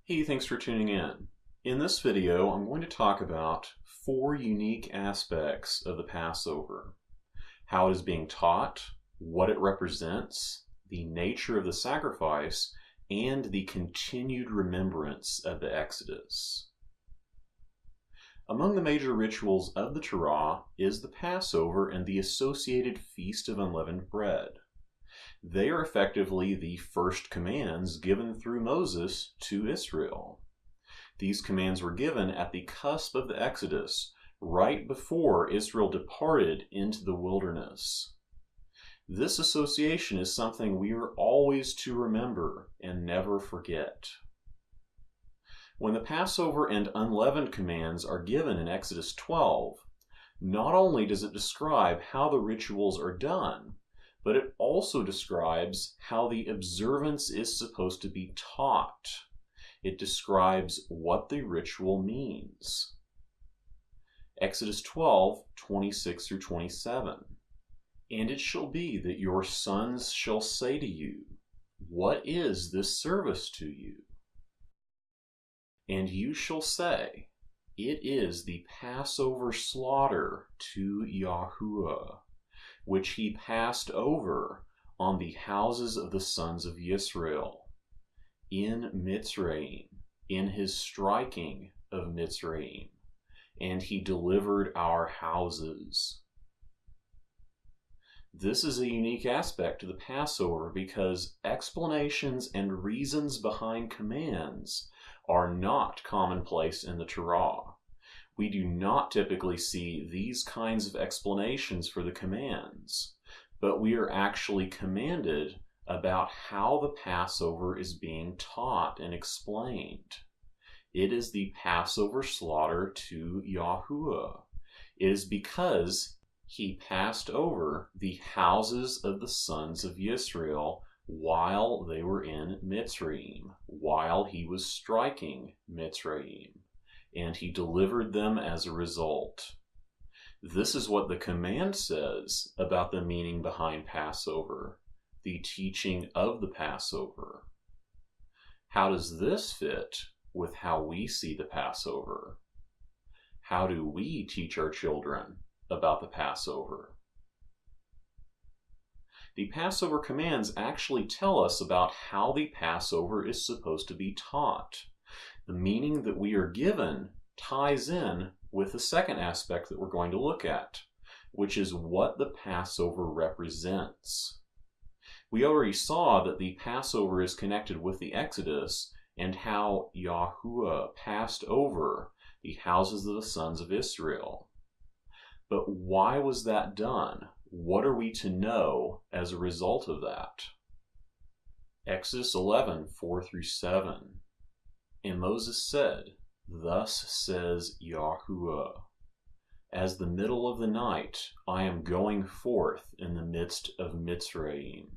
Hey, thanks for tuning in. In this video, I'm going to talk about 4 unique aspects of the Passover: how it is being taught, what it represents, the nature of the sacrifice, and the continued remembrance of the Exodus. Among the major rituals of the Torah is the Passover and the associated Feast of Unleavened Bread. They are effectively the first commands given through Moses to Israel. These commands were given at the cusp of the Exodus, right before Israel departed into the wilderness. This association is something we are always to remember and never forget. When the Passover and unleavened commands are given in Exodus 12, not only does it describe how the rituals are done, but it also describes how the observance is supposed to be taught. It describes what the ritual means. Exodus 12:26 through 27. And it shall be that your sons shall say to you, what is this service to you? And you shall say, it is the Passover slaughter to Yahuwah, which he passed over on the houses of the sons of Israel, in Mitzrayim, in his striking of Mitzrayim, and he delivered our houses. This is a unique aspect to the Passover because explanations and reasons behind commands are not commonplace in the Torah. We do not typically see these kinds of explanations for the commands, but we are actually commanded about how the Passover is being taught and explained. It is the Passover slaughter to Yahuwah. It is because he passed over the houses of the sons of Israel while they were in Mitzrayim, while he was striking Mitzrayim, and he delivered them as a result. This is what the command says about the meaning behind Passover, the teaching of the Passover. How does this fit with how we see the Passover? How do we teach our children about the Passover? The Passover commands actually tell us about how the Passover is supposed to be taught. The meaning that we are given ties in with the second aspect that we're going to look at, which is what the Passover represents. We already saw that the Passover is connected with the Exodus and how Yahuwah passed over the houses of the sons of Israel. But why was that done? What are we to know as a result of that? Exodus 11:4 through 7. And Moses said, thus says Yahuwah, as the middle of the night I am going forth in the midst of Mitzrayim.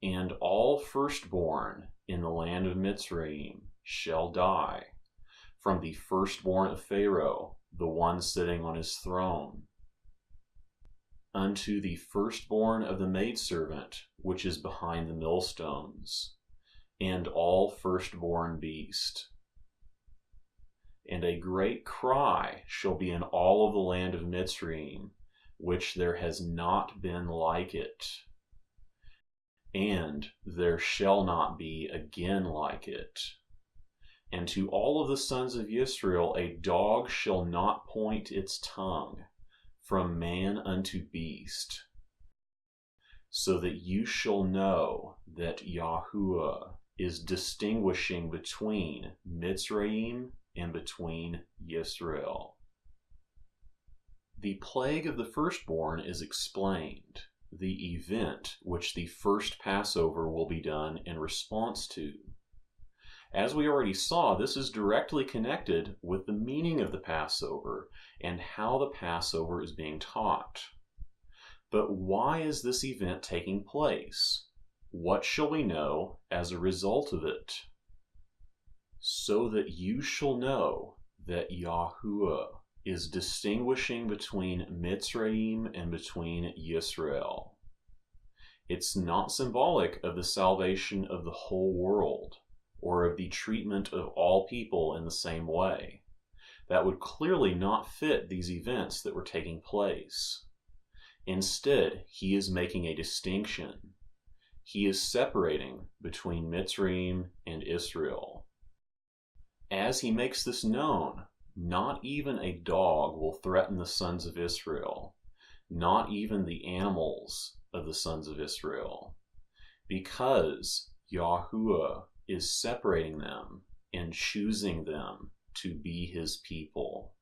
And all firstborn in the land of Mitzrayim shall die, from the firstborn of Pharaoh, the one sitting on his throne, unto the firstborn of the maidservant, which is behind the millstones, and all firstborn beast. And a great cry shall be in all of the land of Mitzrayim, which there has not been like it, and there shall not be again like it. And to all of the sons of Israel a dog shall not point its tongue, from man unto beast, so that you shall know that Yahuwah is distinguishing between Mitzrayim and between Yisrael. The plague of the firstborn is explained, the event which the first Passover will be done in response to. As we already saw, this is directly connected with the meaning of the Passover and how the Passover is being taught. But why is this event taking place? What shall we know as a result of it? So that you shall know that Yahuwah is distinguishing between Mitzrayim and between Yisrael. It's not symbolic of the salvation of the whole world, or of the treatment of all people in the same way. That would clearly not fit these events that were taking place. Instead, he is making a distinction. He is separating between Mitzrayim and Israel. As he makes this known, not even a dog will threaten the sons of Israel, not even the animals of the sons of Israel, because Yahuwah is separating them and choosing them to be his people.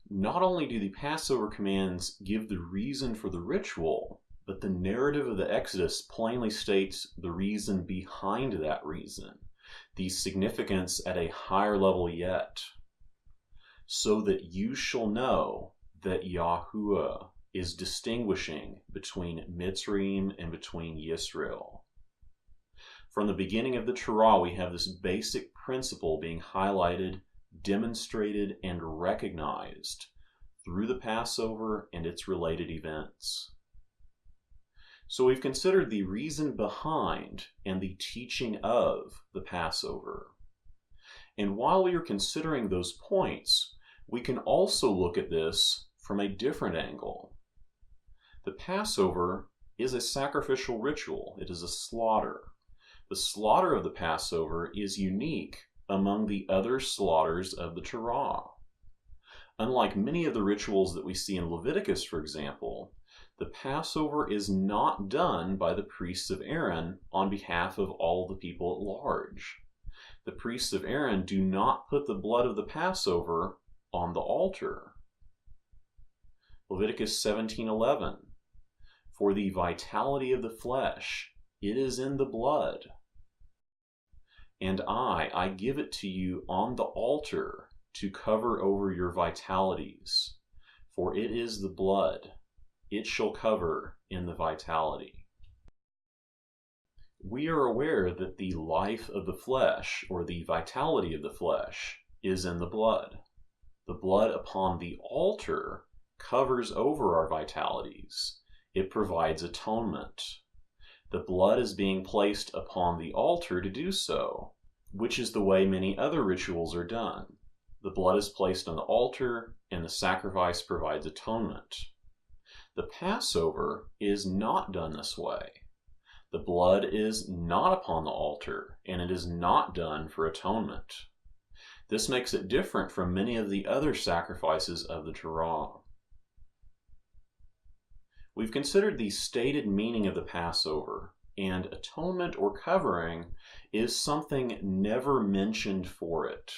Not only do the Passover commands give the reason for the ritual, but the narrative of the Exodus plainly states the reason behind that reason, the significance at a higher level yet, so that you shall know that Yahuwah is distinguishing between Mitzrayim and between Yisrael. From the beginning of the Torah, we have this basic principle being highlighted, demonstrated, and recognized through the Passover and its related events. So we've considered the reason behind and the teaching of the Passover. And while we are considering those points, we can also look at this from a different angle. The Passover is a sacrificial ritual. It is a slaughter. The slaughter of the Passover is unique among the other slaughters of the Torah. Unlike many of the rituals that we see in Leviticus, for example, the Passover is not done by the priests of Aaron on behalf of all the people at large. The priests of Aaron do not put the blood of the Passover on the altar. Leviticus 17:11, for the vitality of the flesh, it is in the blood. And I give it to you on the altar to cover over your vitalities, for it is the blood, it shall cover in the vitality. We are aware that the life of the flesh, or the vitality of the flesh, is in the blood. The blood upon the altar covers over our vitalities. It provides atonement. The blood is being placed upon the altar to do so, which is the way many other rituals are done. The blood is placed on the altar, and the sacrifice provides atonement. The Passover is not done this way. The blood is not upon the altar, and it is not done for atonement. This makes it different from many of the other sacrifices of the Torah. We've considered the stated meaning of the Passover, and atonement or covering is something never mentioned for it.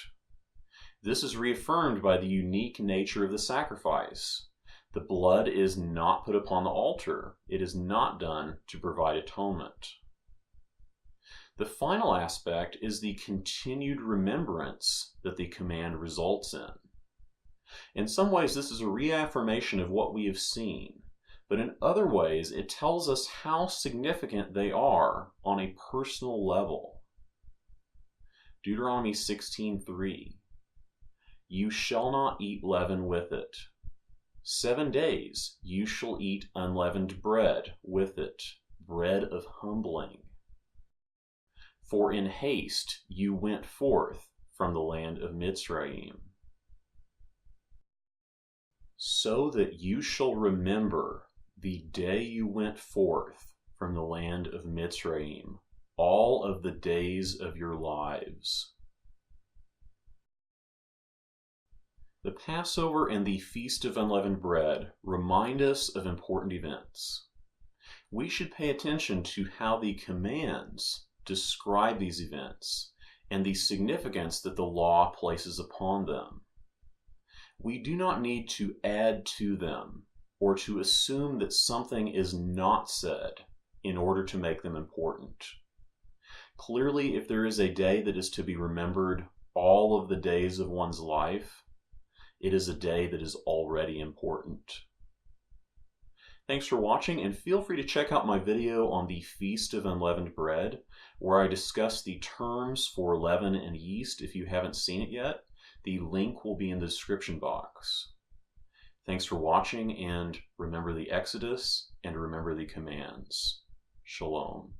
This is reaffirmed by the unique nature of the sacrifice. The blood is not put upon the altar. It is not done to provide atonement. The final aspect is the continued remembrance that the command results in. In some ways, this is a reaffirmation of what we have seen, but in other ways, it tells us how significant they are on a personal level. Deuteronomy 16:3, you shall not eat leaven with it. 7 days you shall eat unleavened bread with it, bread of humbling. For in haste you went forth from the land of Mitzrayim. So that you shall remember the day you went forth from the land of Mitzrayim, all of the days of your lives. The Passover and the Feast of Unleavened Bread remind us of important events. We should pay attention to how the commands describe these events and the significance that the law places upon them. We do not need to add to them or to assume that something is not said in order to make them important. Clearly, if there is a day that is to be remembered all of the days of one's life, it is a day that is already important. Thanks for watching, and feel free to check out my video on the Feast of Unleavened Bread, where I discuss the terms for leaven and yeast if you haven't seen it yet. The link will be in the description box. Thanks for watching, and remember the Exodus, and remember the commands. Shalom.